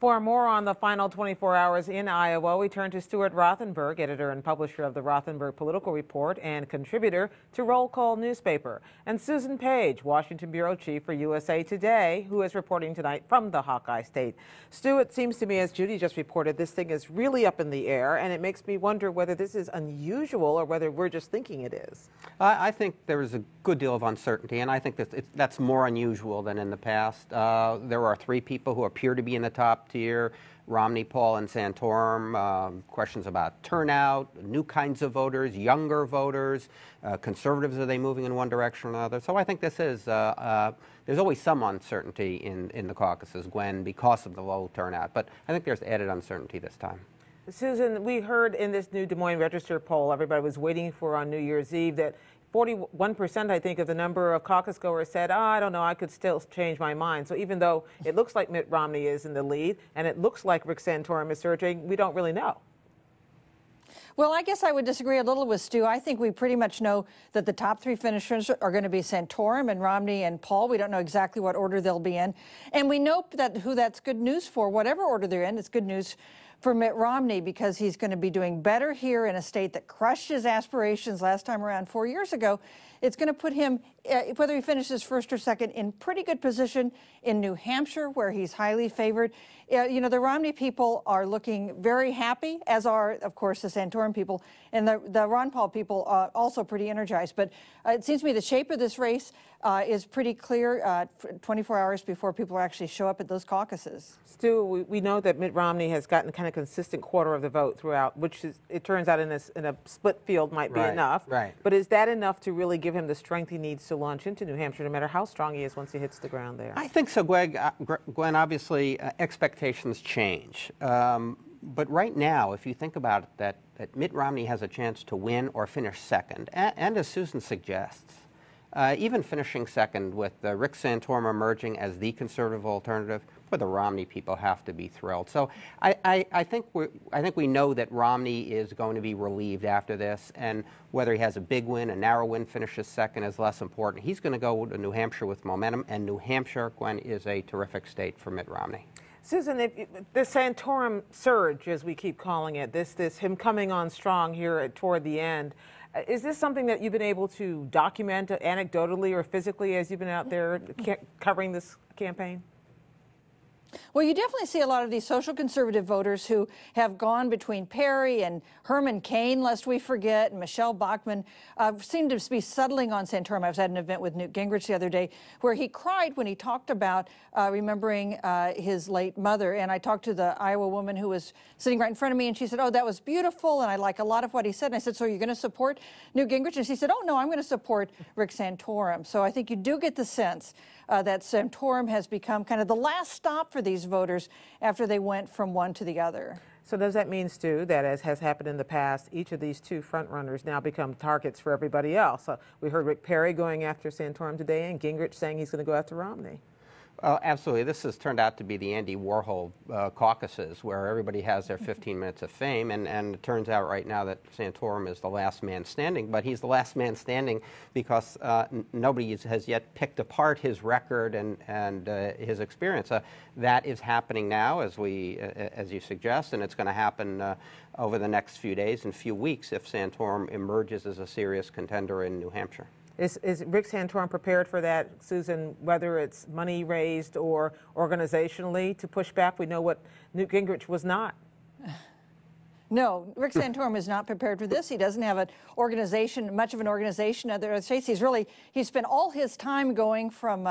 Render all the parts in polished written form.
For more on the final 24 hours in Iowa, we turn to Stuart Rothenberg, editor and publisher of the Rothenberg Political Report and contributor to Roll Call newspaper, and Susan Page, Washington bureau chief for USA Today, who is reporting tonight from the Hawkeye State. Stu, it seems to me, as Judy just reported, this thing is really up in the air, and it makes me wonder whether this is unusual or whether we're just thinking it is. I think there is a good deal of uncertainty, and I think that's more unusual than in the past. There are three people who appear to be in the top tier: Romney, Paul, and Santorum. Questions about turnout, new kinds of voters, younger voters, conservatives, are they moving in one direction or another? So I think this is, there's always some uncertainty in the caucuses, Gwen, because of the low turnout. But I think there's added uncertainty this time. Susan, we heard in this new Des Moines Register poll everybody was waiting for on New Year's Eve that 41%, I think, of the number of caucus goers said, I don't know, I could still change my mind. So even though it looks like Mitt Romney is in the lead and it looks like Rick Santorum is surging, we don't really know. Well, I guess I would disagree a little with Stu. I think we pretty much know that the top three finishers are going to be Santorum and Romney and Paul. We don't know exactly what order they'll be in. And we know that who that's good news for. Whatever order they're in, it's good news for Mitt Romney, because he's going to be doing better here in a state that crushed his aspirations last time around 4 years ago. It's going to put him, whether he finishes first or second, in pretty good position in New Hampshire, where he's highly favored. You know, the Romney people are looking very happy, as are, of course, the Santorum people, and the Ron Paul people are also pretty energized. But it seems to me the shape of this race is pretty clear 24 hours before people actually show up at those caucuses. Stu, we know that Mitt Romney has gotten kind of consistent quarter of the vote throughout, which is, it turns out in a split field might be enough. Right. But is that enough to really give him the strength he needs to launch into New Hampshire, no matter how strong he is once he hits the ground there? I think so, Gwen. Obviously, expectations change. But right now, if you think about it, that Mitt Romney has a chance to win or finish second, and as Susan suggests, even finishing second with Rick Santorum emerging as the conservative alternative, well, the Romney people have to be thrilled. So I think we know that Romney is going to be relieved after this, and whether he has a big win, a narrow win, finishes second is less important. He's going to go to New Hampshire with momentum, and New Hampshire, Gwen, is a terrific state for Mitt Romney. Susan, the Santorum surge, as we keep calling it, this him coming on strong here toward the end, is this something that you've been able to document anecdotally or physically as you've been out there covering this campaign? Well, you definitely see a lot of these social conservative voters who have gone between Perry and Herman Cain, lest we forget, and Michelle Bachmann, seem to be settling on Santorum. I was at an event with Newt Gingrich the other day where he cried when he talked about remembering his late mother. And I talked to the Iowa woman who was sitting right in front of me, and she said, oh, that was beautiful, and I like a lot of what he said. And I said, so are you going to support Newt Gingrich? And she said, oh, no, I'm going to support Rick Santorum. So I think you do get the sense that Santorum has become kind of the last stop for these voters after they went from one to the other. So does that mean, Stu, that as has happened in the past, each of these two frontrunners now become targets for everybody else? We heard Rick Perry going after Santorum today and Gingrich saying he's going to go after Romney. Absolutely. This has turned out to be the Andy Warhol caucuses, where everybody has their 15 minutes of fame, and it turns out right now that Santorum is the last man standing, but he's the last man standing because nobody has yet picked apart his record and his experience. That is happening now, as you suggest, and it's going to happen over the next few days and few weeks if Santorum emerges as a serious contender in New Hampshire. Is Rick Santorum prepared for that, Susan, whether it's money raised or organizationally to push back? We know what Newt Gingrich was not. No, Rick Santorum is not prepared for this. He doesn't have an organization, much of an organization at the States. He's spent all his time going from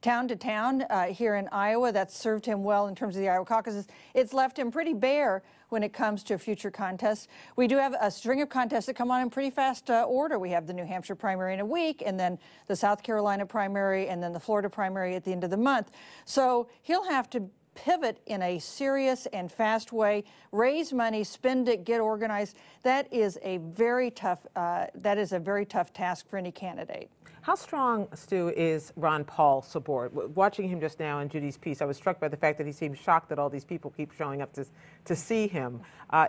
town to town here in Iowa. That's served him well in terms of the Iowa caucuses. It's left him pretty bare when it comes to future contests. We do have a string of contests that come on in pretty fast order. We have the New Hampshire primary in a week, and then the South Carolina primary, and then the Florida primary at the end of the month. So he'll have to pivot in a serious and fast way, raise money, spend it, get organized. That is a very tough task for any candidate. How strong, Stu, is Ron Paul's support? Watching him just now in Judy's piece, I was struck by the fact that he seemed shocked that all these people keep showing up to see him.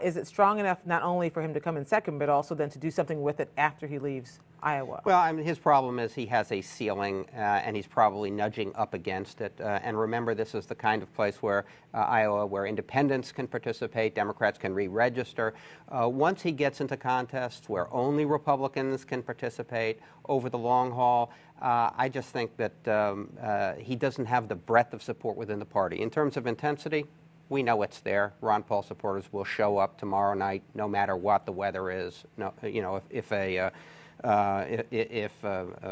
Is it strong enough not only for him to come in second, but also then to do something with it after he leaves Iowa? Well, I mean, his problem is he has a ceiling, and he's probably nudging up against it. And remember, this is the kind of place where Iowa, where independents can participate, Democrats can re-register. Once he gets into contests where only Republicans can participate over the long haul, I just think that he doesn't have the breadth of support within the party. In terms of intensity, we know it's there. Ron Paul supporters will show up tomorrow night, no matter what the weather is. No, you know, if a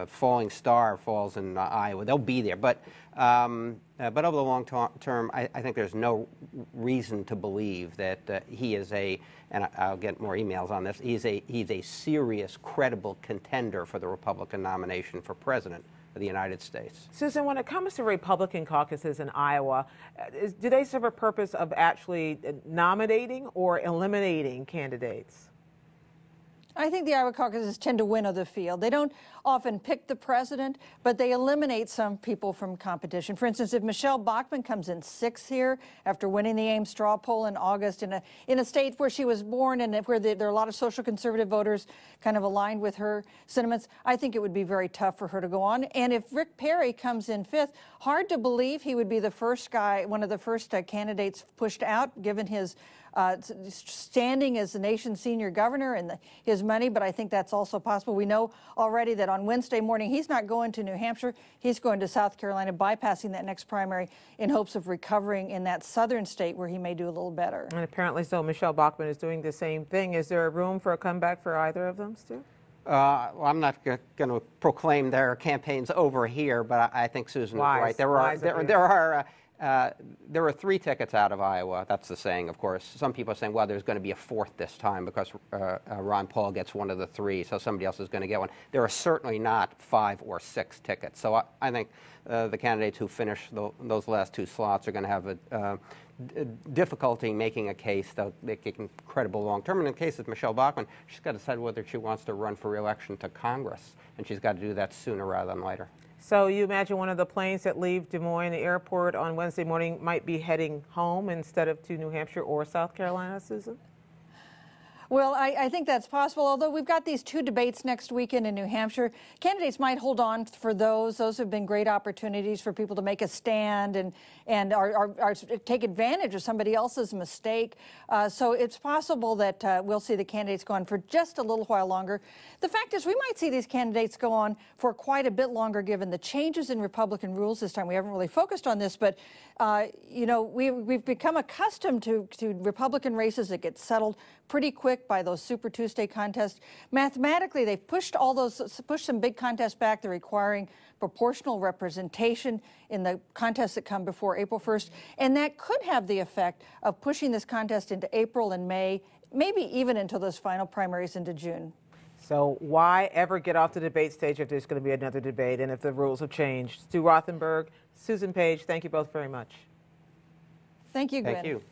falling star falls in Iowa, they'll be there. But over the long term, I think there's no reason to believe that he is and I'll get more emails on this. He's a serious, credible contender for the Republican nomination for president of the United States. Susan, when it comes to Republican caucuses in Iowa, do they serve a purpose of actually nominating or eliminating candidates? I think the Iowa caucuses tend to winnow the field. They don't often pick the president, but they eliminate some people from competition. For instance, if Michelle Bachmann comes in sixth here after winning the Ames straw poll in August in a state where she was born and where there are a lot of social conservative voters kind of aligned with her sentiments, I think it would be very tough for her to go on. And if Rick Perry comes in fifth, hard to believe he would be the first guy, one of the first candidates pushed out, given his standing as the nation's senior governor and his money, but I think that's also possible. We know already that on Wednesday morning he's not going to New Hampshire, he's going to South Carolina, bypassing that next primary in hopes of recovering in that southern state where he may do a little better. And apparently so, Michelle Bachmann is doing the same thing. Is there room for a comeback for either of them, Stu? Well, I'm not going to proclaim their campaigns over here, but I think Susan is right. There are 3 tickets out of Iowa. That's the saying, of course. Some people are saying, well, there's going to be a 4th this time because Ron Paul gets one of the 3, so somebody else is going to get one. There are certainly not 5 or 6 tickets. So I think the candidates who finish those last 2 slots are going to have a difficulty making a case that they can credible long term. And in the case of Michelle Bachmann, she's got to decide whether she wants to run for re-election to Congress, and she's got to do that sooner rather than later. So you imagine one of the planes that leave Des Moines Airport on Wednesday morning might be heading home instead of to New Hampshire or South Carolina, Susan? Well, I think that's possible, although we've got these 2 debates next weekend in New Hampshire. Candidates might hold on for those. Those have been great opportunities for people to make a stand and take advantage of somebody else's mistake. So it's possible that we'll see the candidates go on for just a little while longer. The fact is, we might see these candidates go on for quite a bit longer given the changes in Republican rules this time. We haven't really focused on this, but you know, we've become accustomed to Republican races that get settled pretty quick by those Super Tuesday contests. Mathematically, they've pushed some big contests back. They're requiring proportional representation in the contests that come before April 1st. And that could have the effect of pushing this contest into April and May, maybe even until those final primaries into June. So why ever get off the debate stage if there's going to be another debate and if the rules have changed? Stu Rothenberg, Susan Page, thank you both very much. Thank you, Gwen. Thank you.